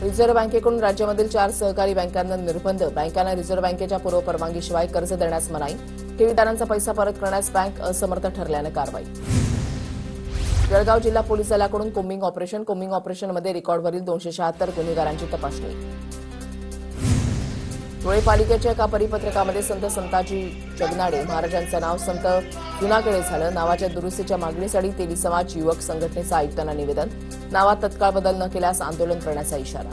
Reserve बँकेकडून राज्यामधील 4 सहकारी बँकांना निर्बंध. बँकांना रिझर्व्ह बँकेच्या पूर्व परवानगीशिवाय कर्ज देण्यास मनाई. ठेवीदारांचा पैसा परत करण्यास बँक असमर्थ ठरल्यानं कारवाई. जळगाव जिल्हा पोलीस दलाकडून कोम्बिंग ऑपरेशनमध्ये रेकॉर्डवरील 276 गुन्हेगारांची तपासणी. धुळे पालिकेच्या एका परिपत्रकामध्ये संत संताजी जगनाडे महाराजांचं नाव संत जुनाकडे झालं. नावाच्या दुरुस्तीच्या मागणीसाठी तेली समाज युवक संघटनेचं आयुक्तांना निवेदन. नावात तत्काळ बदल न केल्यास आंदोलन करण्याचा इशारा.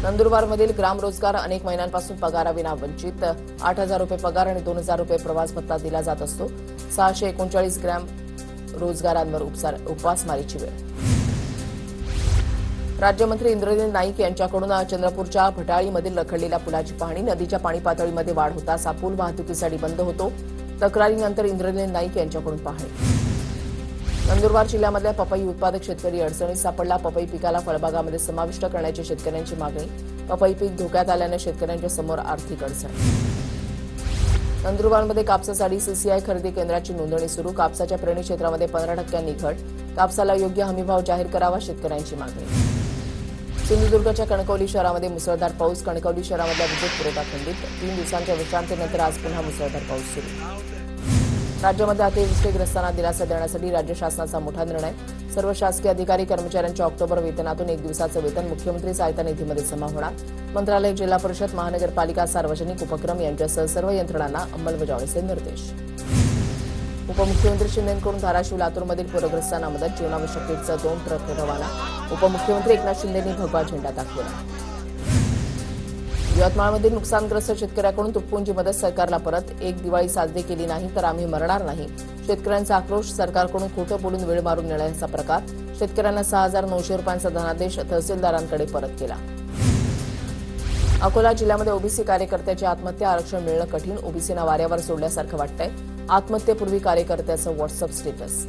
नंदुरबारमधील ग्राम रोजगार अनेक महिन्यांपासून पगाराविना वंचित. 8,000 रुपये पगार आणि 2,000 रुपये प्रवास भत्ता दिला जात असतो. 639 ग्राम रोजगारांवर उपासमारीची वेळ. राज्यमंत्री इंद्रनील नाईक यांच्याकडून चंद्रपूरच्या भटाळीमधील रखडलेल्या पुलाची पाहणी. नदीच्या पाणी पातळीमध्ये वाढ होताच हा पूल वाहतुकीसाठी बंद होतो. तक्रारीनंतर इंद्रनील नाईक यांच्याकडून पाहणी. नंदुरबार जिल्ह्यामधल्या पपई उत्पादक शेतकरी अडचणीत सापडला. पपई पिकाला फळबागामध्ये समाविष्ट करण्याची शेतकऱ्यांची मागणी. पपई पीक धोक्यात आल्यानं शेतकऱ्यांच्या समोर आर्थिक अडचण. नंदुरबारमध्ये कापसासाठी सीसीआय खरेदी केंद्राची नोंदणी सुरू. कापसाच्या पेरणी क्षेत्रामध्ये 15% घट. कापसाला योग्य हमीभाव जाहीर करावा, शेतकऱ्यांची मागणी. सिंधुदुर्गच्या कणकवली शहरामध्ये मुसळधार पाऊस. कणकवली शहरामधला विद्युत पुरवठा खंडित. 3 दिवसांच्या विश्रांतीनंतर आज पुन्हा मुसळधार पाऊस सुरू. राज्यामध्ये अतिवृष्टीग्रस्तांना दिलासा देण्यासाठी राज्य शासनाचा मोठा निर्णय. सर्व शासकीय अधिकारी कर्मचाऱ्यांच्या ऑक्टोबर वेतनातून 1 दिवसाचं वेतन मुख्यमंत्री सहायता निधीमध्ये जमा होणार. मंत्रालय, जिल्हा परिषद, महानगरपालिका, सार्वजनिक उपक्रम यांच्यासह सर्व यंत्रणांना अंमलबजावणीचे निर्देश. उपमुख्यमंत्री शिंदेंकडून धाराशिव लातूरमधील पूरग्रस्तांना मदत. जीवनावश्यक किटचा 2 ट्रक रवाना. उपमुख्यमंत्री एकनाथ शिंदेंनी भगवा झेंडा दाखवला. यवतमाळमधील नुकसानग्रस्त शेतकऱ्याकडून तुटपुंजी मदत. सरकारला परत. एक दिवाळी साजरी केली नाही तर आम्ही मरणार नाही. शेतकऱ्यांचा आक्रोश. सरकारकडून खोटं बोलून वेळ मारून नेण्याचा प्रकार. शेतकऱ्यांना 6,900 रुपयांचा धनादेश तहसीलदारांकडे परत केला. अकोला जिल्ह्यामध्ये ओबीसी कार्यकर्त्याची आत्महत्या. आरक्षण मिळणं कठीण. ओबीसींना वाऱ्यावर सोडल्यासारखं वाटतंय. आत्महत्येपूर्वी कार्यकर्त्याचं व्हॉट्सअप स्टेटस.